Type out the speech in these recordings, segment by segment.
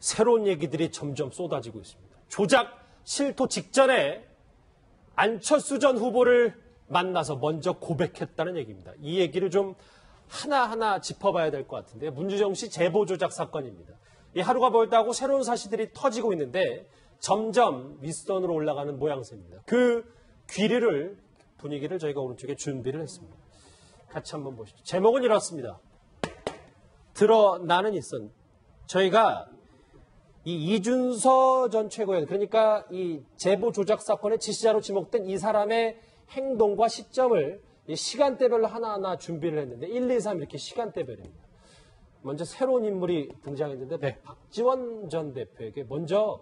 새로운 얘기들이 점점 쏟아지고 있습니다. 조작 실토 직전에 안철수 전 후보를 만나서 먼저 고백했다는 얘기입니다. 이 얘기를 좀 하나하나 짚어봐야 될 것 같은데요. 문주정 씨 제보 조작 사건입니다. 이 하루가 멀다고 새로운 사실들이 터지고 있는데 점점 윗선으로 올라가는 모양새입니다. 그 귀리를 분위기를 저희가 오른쪽에 준비를 했습니다. 같이 한번 보시죠. 제목은 이렇습니다. 드러나는 윗선. 저희가 이 이준서 전 최고위원, 그러니까 이 제보 조작 사건의 지시자로 지목된 이 사람의 행동과 시점을 시간대별로 하나하나 준비를 했는데 1, 2, 3 이렇게 시간대별입니다. 먼저 새로운 인물이 등장했는데 네. 박지원 전 대표에게 먼저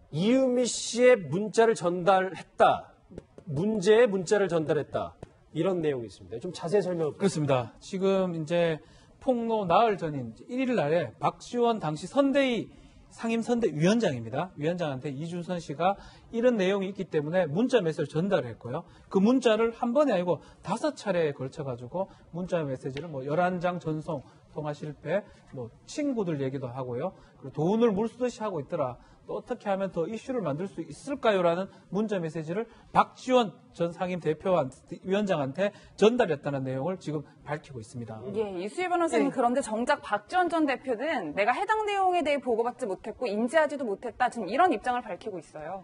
이유미 씨의 문자를 전달했다. 문제의 문자를 전달했다. 이런 내용이 있습니다. 좀 자세히 설명을 그렇습니다. 지금 이제 폭로 나흘 전인 1일 날에 박지원 당시 선대위 상임선대위원장입니다. 위원장한테 이준선 씨가 이런 내용이 있기 때문에 문자 메시지를 전달을 했고요. 그 문자를 한 번이 아니고 5차례에 걸쳐가지고 문자 메시지를 11장 전송, 통화 실패, 친구들 얘기도 하고요. 그리고 돈을 물쓰듯이 하고 있더라. 또 어떻게 하면 더 이슈를 만들 수 있을까요?라는 문자 메시지를 박지원 전 상임 위원장한테 전달했다는 내용을 지금 밝히고 있습니다. 예, 이수희 변호사님, 그런데 정작 박지원 전 대표는 내가 해당 내용에 대해 보고받지 못했고 인지하지도 못했다. 지금 이런 입장을 밝히고 있어요.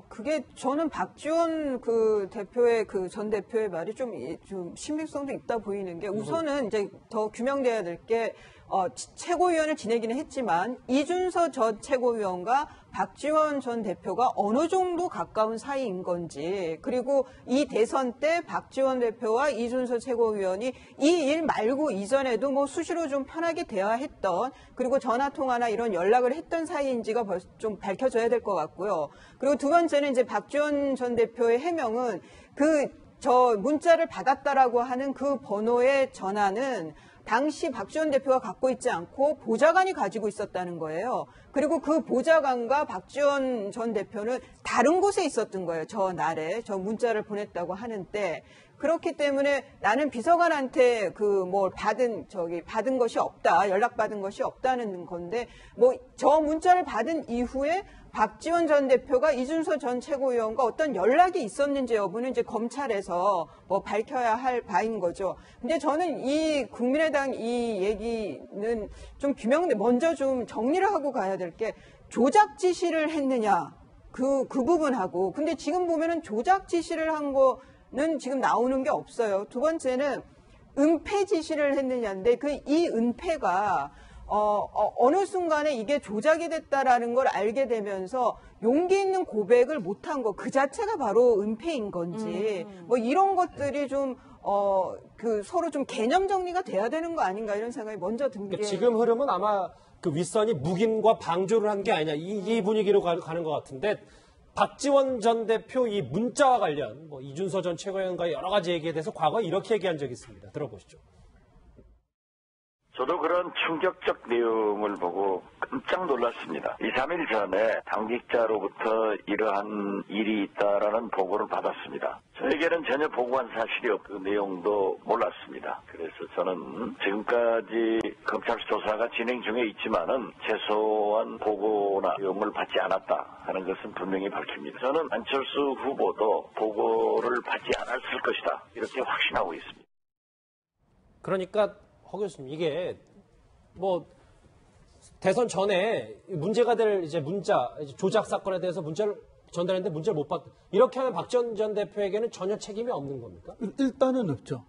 그게 저는 박지원 그 대표의 전 대표의 말이 좀 신빙성도 있다 보이는 게 우선은 이제 더 규명돼야 될 게 최고위원을 지내기는 했지만 이준서 전 최고위원과 박지원 전 대표가 어느 정도 가까운 사이인 건지, 그리고 이 대선 때 박지원 대표와 이준서 최고위원이 이 일 말고 이전에도 수시로 좀 편하게 대화했던, 그리고 전화통화나 이런 연락을 했던 사이인지가 좀 밝혀져야 될 것 같고요. 그리고 두 번째는 이제 박지원 전 대표의 해명은 저 문자를 받았다라고 하는 그 번호의 전화는 당시 박지원 대표가 갖고 있지 않고 보좌관이 가지고 있었다는 거예요. 그리고 그 보좌관과 박지원 전 대표는 다른 곳에 있었던 거예요. 저 날에 저 문자를 보냈다고 하는 때. 그렇기 때문에 나는 비서관한테 받은 것이 없다, 연락받은 것이 없다는 건데, 저 문자를 받은 이후에 박지원 전 대표가 이준서 전 최고위원과 어떤 연락이 있었는지 여부는 이제 검찰에서 밝혀야 할 바인 거죠. 근데 저는 이 국민의당 이 얘기는 좀 먼저 좀 정리를 하고 가야 될 게, 조작 지시를 했느냐, 그 부분하고, 근데 지금 보면은 조작 지시를 한 거는 지금 나오는 게 없어요. 두 번째는 은폐 지시를 했느냐인데, 이 은폐가 어느 순간에 이게 조작이 됐다라는 걸 알게 되면서 용기 있는 고백을 못한 거, 그 자체가 바로 은폐인 건지, 이런 것들이 좀 서로 좀 개념 정리가 돼야 되는 거 아닌가, 이런 생각이 먼저 든 게. 지금 흐름은 아마 그 윗선이 묵인과 방조를 한 게 아니냐, 이 분위기로 가는 것 같은데, 박지원 전 대표 이 문자와 관련 이준서 전 최고위원과의 여러 가지 얘기에 대해서 과거에 이렇게 얘기한 적이 있습니다. 들어보시죠. 저도 그런 충격적 내용을 보고 깜짝 놀랐습니다. 2, 3일 전에 당직자로부터 이러한 일이 있다라는 보고를 받았습니다. 저에게는 전혀 보고한 사실이 없고 그 내용도 몰랐습니다. 그래서 저는 지금까지 검찰 조사가 진행 중에 있지만은 최소한 보고나 내용을 받지 않았다 하는 것은 분명히 밝힙니다. 저는 안철수 후보도 보고를 받지 않았을 것이다, 이렇게 확신하고 있습니다. 그러니까 허 교수님, 이게 대선 전에 문제가 될 이제 문자 조작 사건에 대해서 문자를 전달했는데 문자를 못 받. 이렇게 하면 박지원 전 대표에게는 전혀 책임이 없는 겁니까? 일단은 없죠.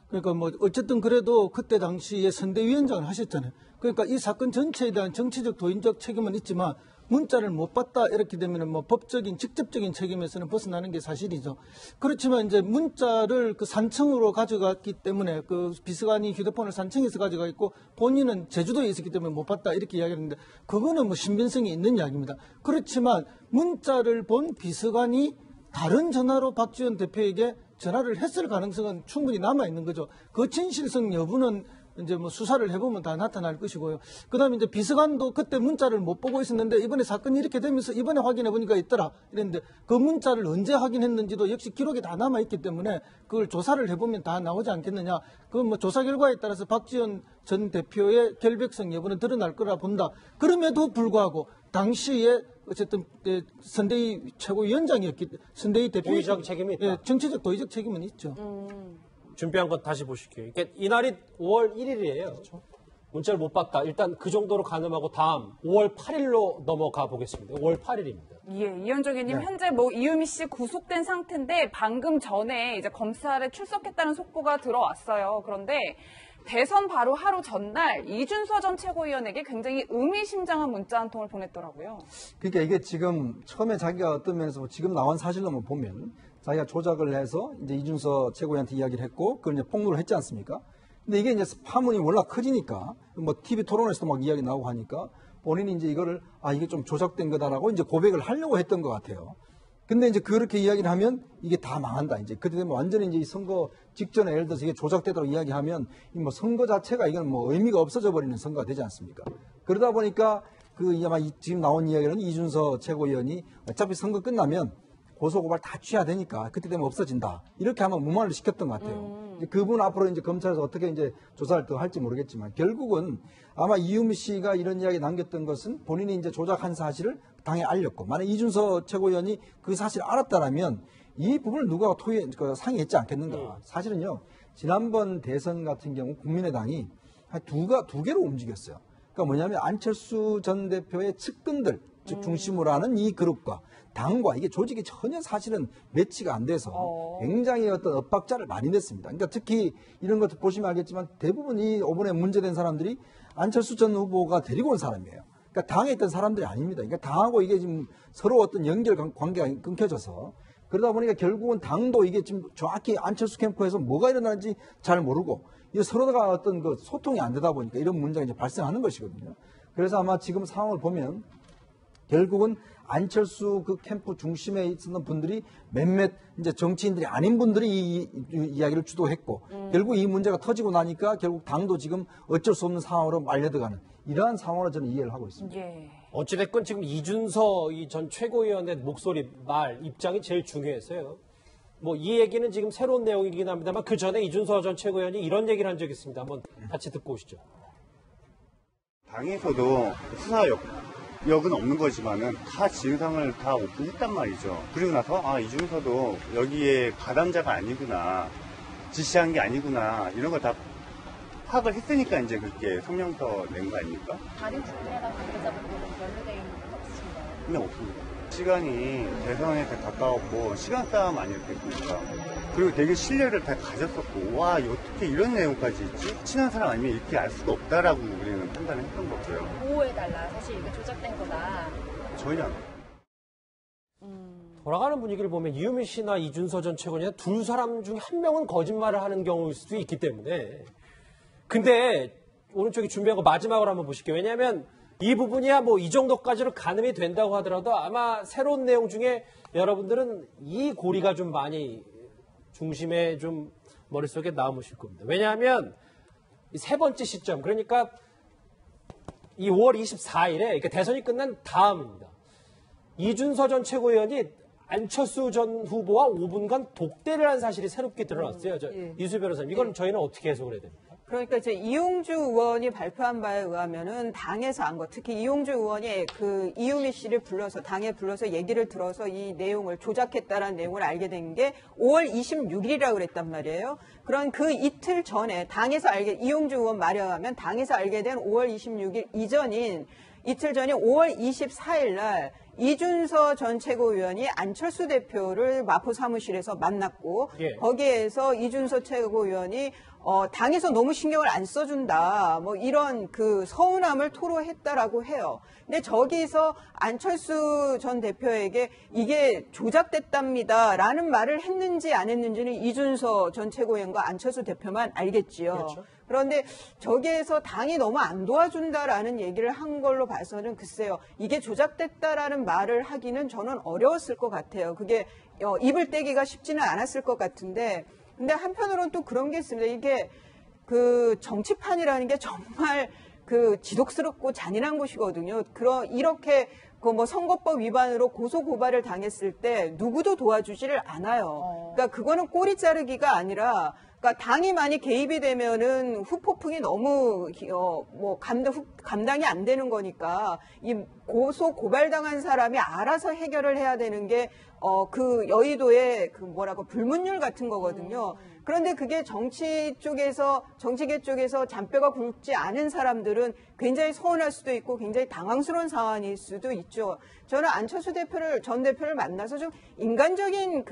그러니까 어쨌든 그래도 그때 당시에 선대위원장을 하셨잖아요. 그러니까 이 사건 전체에 대한 정치적 도인적 책임은 있지만 문자를 못 받다 이렇게 되면 법적인 직접적인 책임에서는 벗어나는 게 사실이죠. 그렇지만 이제 문자를 그 산청으로 가져갔기 때문에 그 비서관이 휴대폰을 산청에서 가져가 있고 본인은 제주도에 있었기 때문에 못 받다 이렇게 이야기하는데, 그거는 신빙성이 있는 이야기입니다. 그렇지만 문자를 본 비서관이 다른 전화로 박지원 대표에게 전화를 했을 가능성은 충분히 남아 있는 거죠. 그 진실성 여부는 이제 뭐 수사를 해보면 다 나타날 것이고요. 그다음에 이제 비서관도 그때 문자를 못 보고 있었는데 이번에 사건이 이렇게 되면서 이번에 확인해 보니까 있더라 이랬는데 그 문자를 언제 확인했는지도 역시 기록이 다 남아 있기 때문에 그걸 조사를 해보면 다 나오지 않겠느냐. 그 뭐 조사 결과에 따라서 박지원 전 대표의 결백성 여부는 드러날 거라 본다. 그럼에도 불구하고 당시에 어쨌든 선대위 최고위원장이었기 때문에 선대위 대표 도의적 책임이 있다. 예, 정치적 도의적 책임은 있죠. 준비한 것 다시 보실게요. 그러니까 이날이 5월 1일이에요. 그렇죠. 문자를 못 봤다. 일단 그 정도로 가늠하고 다음 5월 8일로 넘어가 보겠습니다. 5월 8일입니다. 예, 이현정님 네. 현재 뭐 이유미 씨 구속된 상태인데 방금 전에 이제 검찰에 출석했다는 속보가 들어왔어요. 그런데 대선 바로 하루 전날 이준서 전 최고위원에게 굉장히 의미심장한 문자 한 통을 보냈더라고요. 그러니까 이게 지금 처음에 자기가 어떤 면에서 지금 나온 사실로만 보면 자기가 조작을 해서 이제 이준서 최고위원한테 이야기를 했고 그걸 이제 폭로를 했지 않습니까? 근데 이게 이제 파문이 워낙 커지니까 뭐 TV 토론에서도 막 이야기 나오고 하니까 본인이 이제 이거를 이게 좀 조작된 거다라고 이제 고백을 하려고 했던 것 같아요. 근데 이제 그렇게 이야기를 하면 이게 다 망한다. 이제 그때 되면 완전히 이제 이 선거 직전에 예를 들어서 이게 조작되도록 이야기하면 이 뭐 선거 자체가 이건 뭐 의미가 없어져 버리는 선거가 되지 않습니까? 그러다 보니까 아마 지금 나온 이야기는 이준서 최고위원이 어차피 선거 끝나면 고소고발 다 취해야 되니까 그때 되면 없어진다. 이렇게 아마 무마를 시켰던 것 같아요. 그분 앞으로 이제 검찰에서 어떻게 이제 조사를 더 할지 모르겠지만 결국은 아마 이유미 씨가 이런 이야기 남겼던 것은 본인이 이제 조작한 사실을 당에 알렸고 만약 이준서 최고위원이 그 사실을 알았다라면 이 부분을 누가 상의했지 않겠는가. 사실은요. 지난번 대선 같은 경우 국민의당이 두 개로 움직였어요. 그러니까 뭐냐면 안철수 전 대표의 측근들 즉 중심으로 하는 이 그룹과 당과 이게 조직이 전혀 사실은 매치가 안 돼서 굉장히 어떤 엇박자를 많이 냈습니다. 그러니까 특히 이런 것들 보시면 알겠지만 대부분 이 이번에 문제된 사람들이 안철수 전 후보가 데리고 온 사람이에요. 그러니까 당에 있던 사람들이 아닙니다. 그러니까 당하고 이게 지금 서로 어떤 연결 관계가 끊겨져서 그러다 보니까 결국은 당도 이게 지금 정확히 안철수 캠프에서 뭐가 일어나는지 잘 모르고 이게 서로가 어떤 그 소통이 안 되다 보니까 이런 문제가 이제 발생하는 것이거든요. 그래서 아마 지금 상황을 보면 결국은 안철수 그 캠프 중심에 있었던 분들이 몇몇 이제 정치인들이 아닌 분들이 이 이야기를 주도했고 결국 이 문제가 터지고 나니까 결국 당도 지금 어쩔 수 없는 상황으로 말려들어가는 이러한 상황으로 저는 이해를 하고 있습니다. 예. 어찌됐건 지금 이준서 전 최고위원의 목소리, 말, 입장이 제일 중요했어요. 뭐 이 얘기는 지금 새로운 내용이긴 합니다만 그 전에 이준서 전 최고위원이 이런 얘기를 한 적이 있습니다. 한번 같이 듣고 오시죠. 당에서도 수사역은 없는 거지만은 다 진상을 다 오픈했단 말이죠. 그리고 나서 이준서도 여기에 가담자가 아니구나, 지시한 게 아니구나 이런 걸 다 파악을 했으니까 이제 그렇게 성명서 낸 거 아닙니까? 다른 국회나 관계자분들은 연루되어 있는 건 없으신가요? 그냥 없습니다. 시간이 대선에 더 가까웠고 시간 싸움 아니었겠습니까? 그리고 되게 신뢰를 다 가졌었고 와 어떻게 이런 내용까지 있지? 친한 사람 아니면 이렇게 알 수가 없다라고 우리는 판단을 했던 거고요. 보호해달라. 사실 이게 조작된 거다. 전혀 안 돌아가는 분위기를 보면 이유미 씨나 이준서 전 최고위원 두 사람 중 한 명은 거짓말을 하는 경우일 수도 있기 때문에 근데 오른쪽에 준비한 거 마지막으로 한번 보실게요. 왜냐하면 이 부분이야 뭐 이 정도까지로 가늠이 된다고 하더라도 아마 새로운 내용 중에 여러분들은 이 고리가 좀 많이 중심에 좀 머릿속에 남으실 겁니다. 왜냐하면 이 세 번째 시점 그러니까 이 5월 24일에 그러니까 대선이 끝난 다음입니다. 이준서 전 최고위원이 안철수 전 후보와 5분간 독대를 한 사실이 새롭게 드러났어요. 이수 변호사님, 이건 저희는 어떻게 해석을 해야 됩니까? 그러니까 이제 이용주 의원이 발표한 바에 의하면은 당에서 한 것, 특히 이용주 의원이 그 이유미 씨를 불러서 당에 불러서 얘기를 들어서 이 내용을 조작했다라는 내용을 알게 된 게 5월 26일이라고 그랬단 말이에요. 그런 그 이틀 전에 당에서 이용주 의원 말에 의하면 당에서 알게 된 5월 26일 이전인 이틀 전에 5월 24일 날 이준서 전 최고위원이 안철수 대표를 마포 사무실에서 만났고 거기에서 이준서 최고위원이 당에서 너무 신경을 안 써준다 뭐 이런 그 서운함을 토로했다라고 해요. 근데 저기서 안철수 전 대표에게 이게 조작됐답니다라는 말을 했는지 안 했는지는 이준서 전 최고위원과 안철수 대표만 알겠지요. 그렇죠. 그런데 저기에서 당이 너무 안 도와준다라는 얘기를 한 걸로 봐서는 글쎄요. 이게 조작됐다라는 말을 하기는 저는 어려웠을 것 같아요. 그게 입을 떼기가 쉽지는 않았을 것 같은데 근데 한편으로는 또 그런 게 있습니다. 이게 그 정치판이라는 게 정말 그 지독스럽고 잔인한 곳이거든요. 이렇게 그 뭐 선거법 위반으로 고소 고발을 당했을 때 누구도 도와주지를 않아요. 그러니까 그거는 꼬리 자르기가 아니라, 그러니까 당이 많이 개입이 되면은 후폭풍이 너무 뭐 감당이 안 되는 거니까 이 고소 고발당한 사람이 알아서 해결을 해야 되는 게 그 여의도의 그 뭐라고 불문율 같은 거거든요. 그런데 그게 정치계 쪽에서 잔뼈가 굵지 않은 사람들은 굉장히 서운할 수도 있고 굉장히 당황스러운 상황일 수도 있죠. 저는 안철수 전 대표를 만나서 좀 인간적인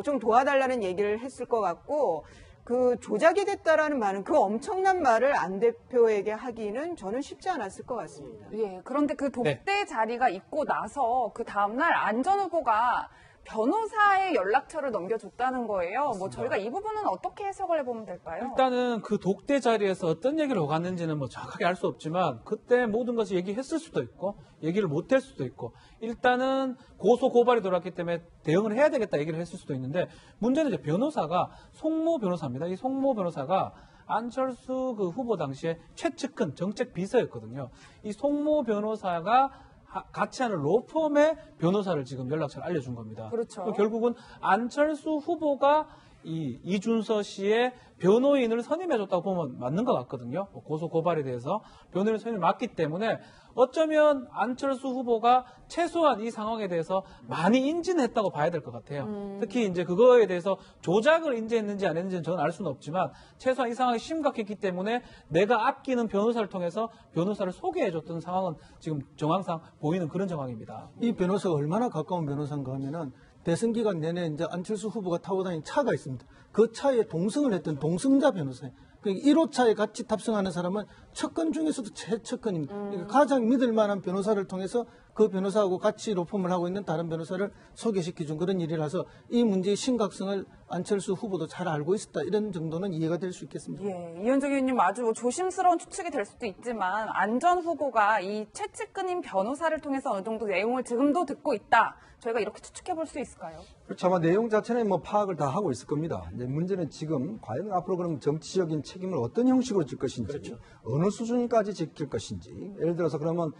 좀 도와달라는 얘기를 했을 것 같고, 그 조작이 됐다라는 말은, 그 엄청난 말을 안 대표에게 하기는 저는 쉽지 않았을 것 같습니다. 예, 그런데 그 독대 자리가 있고 나서 그 다음날 안 전 후보가 변호사의 연락처를 넘겨줬다는 거예요. 뭐 저희가 이 부분은 어떻게 해석을 해보면 될까요? 일단은 그 독대 자리에서 어떤 얘기를 오갔는지는 뭐 정확하게 알 수 없지만 그때 모든 것을 얘기했을 수도 있고 얘기를 못할 수도 있고, 일단은 고소 고발이 돌았기 때문에 대응을 해야 되겠다 얘기를 했을 수도 있는데, 문제는 이제 변호사가 송모 변호사입니다. 이 송모 변호사가 안철수 그 후보 당시에 최측근 정책 비서였거든요. 이 송모 변호사가 같이 하는 로펌의 변호사를 지금 연락처를 알려준 겁니다. 그렇죠. 결국은 안철수 후보가 이준서 씨의 변호인을 선임해줬다고 보면 맞는 것 같거든요. 고소 고발에 대해서 변호인 선임을 맡기 때문에 어쩌면 안철수 후보가 최소한 이 상황에 대해서 많이 인지했다고 봐야 될 것 같아요. 특히 이제 그거에 대해서 조작을 인지했는지 안 했는지는 저는 알 수는 없지만 최소한 이 상황이 심각했기 때문에 내가 아끼는 변호사를 통해서 변호사를 소개해줬던 상황은 지금 정황상 보이는 그런 정황입니다. 이 변호사가 얼마나 가까운 변호사인가 하면은 대선 기간 내내 이제 안철수 후보가 타고 다니는 차가 있습니다. 그 차에 동승을 했던 동승자 변호사예요. 그러니까 1호차에 같이 탑승하는 사람은 측근 중에서도 최측근입니다. 그러니까 가장 믿을 만한 변호사를 통해서 그 변호사하고 같이 로펌을 하고 있는 다른 변호사를 소개시켜준 그런 일이라서 이 문제의 심각성을 안철수 후보도 잘 알고 있었다, 이런 정도는 이해가 될 수 있겠습니다. 예, 이현정 의원님 아주 조심스러운 추측이 될 수도 있지만 안 전 후보가 이 최측근인 변호사를 통해서 어느 정도 내용을 지금도 듣고 있다, 저희가 이렇게 추측해 볼 수 있을까요? 그렇죠. 아마 내용 자체는 뭐 파악을 다 하고 있을 겁니다. 이제 문제는 지금 과연 앞으로 그럼 정치적인 책임을 어떤 형식으로 질 것인지, 그렇죠. 어느 수준까지 지킬 것인지, 예를 들어서 그러면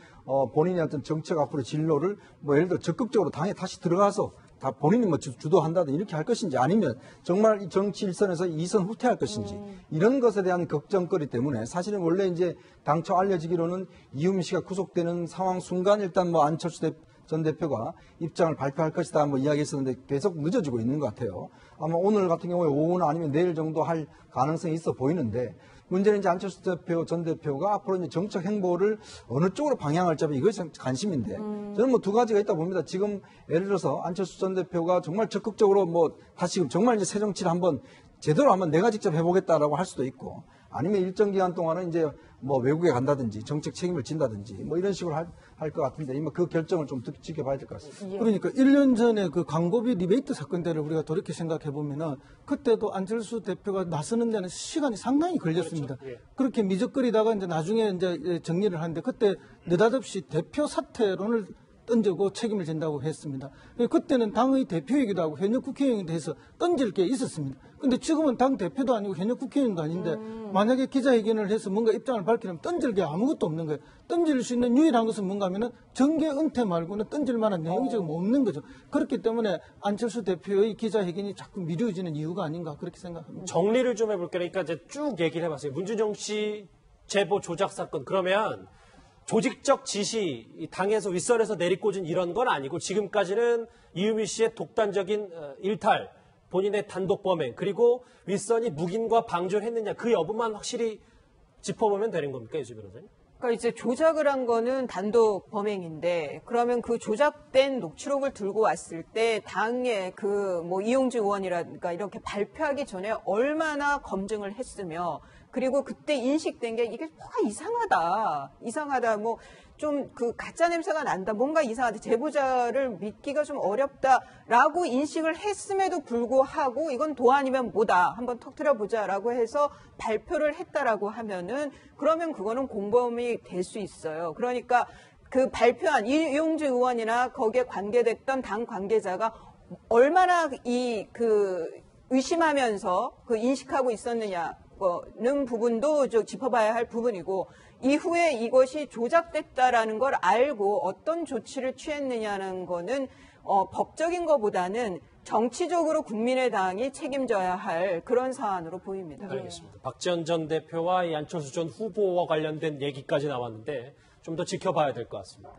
본인의 어떤 정책 앞으로 진로를 뭐 예를 들어 적극적으로 당에 다시 들어가서 다 본인이 뭐 주도한다든 이렇게 할 것인지, 아니면 정말 이 정치 일선에서 2선 후퇴할 것인지, 이런 것에 대한 걱정거리 때문에 사실은 원래 이제 당초 알려지기로는 이유미 씨가 구속되는 상황 순간 일단 뭐 안철수 전 대표가 입장을 발표할 것이다 뭐 이야기했었는데 계속 늦어지고 있는 것 같아요. 아마 오늘 같은 경우에 오후나 아니면 내일 정도 할 가능성이 있어 보이는데, 문제는 이제 안철수 전 대표가 앞으로 이제 정책 행보를 어느 쪽으로 방향을 잡아, 이것이 관심인데, 저는 뭐 두 가지가 있다 봅니다. 지금 예를 들어서 안철수 전 대표가 정말 적극적으로 뭐 다시 정말 이제 새 정치를 한번 제대로 한번 내가 직접 해보겠다라고 할 수도 있고, 아니면 일정 기간 동안은 이제 뭐 외국에 간다든지 정책 책임을 진다든지 뭐 이런 식으로 할 것 같은데, 이마 그 결정을 좀 지켜봐야 될 것 같습니다. 그러니까 1년 전에 그 광고비 리베이트 사건 때를 우리가 돌이켜 생각해 보면은 그때도 안철수 대표가 나서는 데는 시간이 상당히 걸렸습니다. 그렇죠. 예. 그렇게 미적거리다가 이제 나중에 이제 정리를 하는데, 그때 느닷없이 대표 사퇴론을 던지고 책임을 진다고 했습니다. 그때는 당의 대표이기도 하고 현역 국회의원에 대해서 던질 게 있었습니다. 근데 지금은 당 대표도 아니고 현역 국회의원도 아닌데 만약에 기자회견을 해서 뭔가 입장을 밝히려면 던질 게 아무것도 없는 거예요. 던질 수 있는 유일한 것은 뭔가 하면은 정계 은퇴 말고는 던질 만한 내용이 지금 없는 거죠. 그렇기 때문에 안철수 대표의 기자회견이 자꾸 미뤄지는 이유가 아닌가, 그렇게 생각합니다. 정리를 좀 해볼게요. 그러니까 이제 쭉 얘기를 해봤어요. 문준영 씨 제보 조작 사건. 그러면 조직적 지시, 이 당에서 윗선에서 내리꽂은 이런 건 아니고, 지금까지는 이유미 씨의 독단적인 일탈, 본인의 단독 범행, 그리고 윗선이 묵인과 방조를 했느냐, 그 여부만 확실히 짚어보면 되는 겁니까, 유지 변호사님? 그러니까 이제 조작을 한 거는 단독 범행인데, 그러면 그 조작된 녹취록을 들고 왔을 때 당의 그 뭐 이용주 의원이라든가 이렇게 발표하기 전에 얼마나 검증을 했으며, 그리고 그때 인식된 게 이게 뭔가 이상하다, 뭐 좀 그 가짜 냄새가 난다, 뭔가 이상하다, 제보자를 믿기가 좀 어렵다라고 인식을 했음에도 불구하고 이건 도 아니면 뭐다, 한번 터뜨려보자라고 해서 발표를 했다라고 하면은, 그러면 그거는 공범이 될 수 있어요. 그러니까 그 발표한 이용주 의원이나 거기에 관계됐던 당 관계자가 얼마나 의심하면서 그 인식하고 있었느냐, 는 부분도 짚어봐야 할 부분이고 이후에 이것이 조작됐다라는 걸 알고 어떤 조치를 취했느냐는 거는 법적인 것보다는 정치적으로 국민의당이 책임져야 할 그런 사안으로 보입니다. 알겠습니다. 박지원 전 대표와 이 안철수 전 후보와 관련된 얘기까지 나왔는데 좀 더 지켜봐야 될 것 같습니다.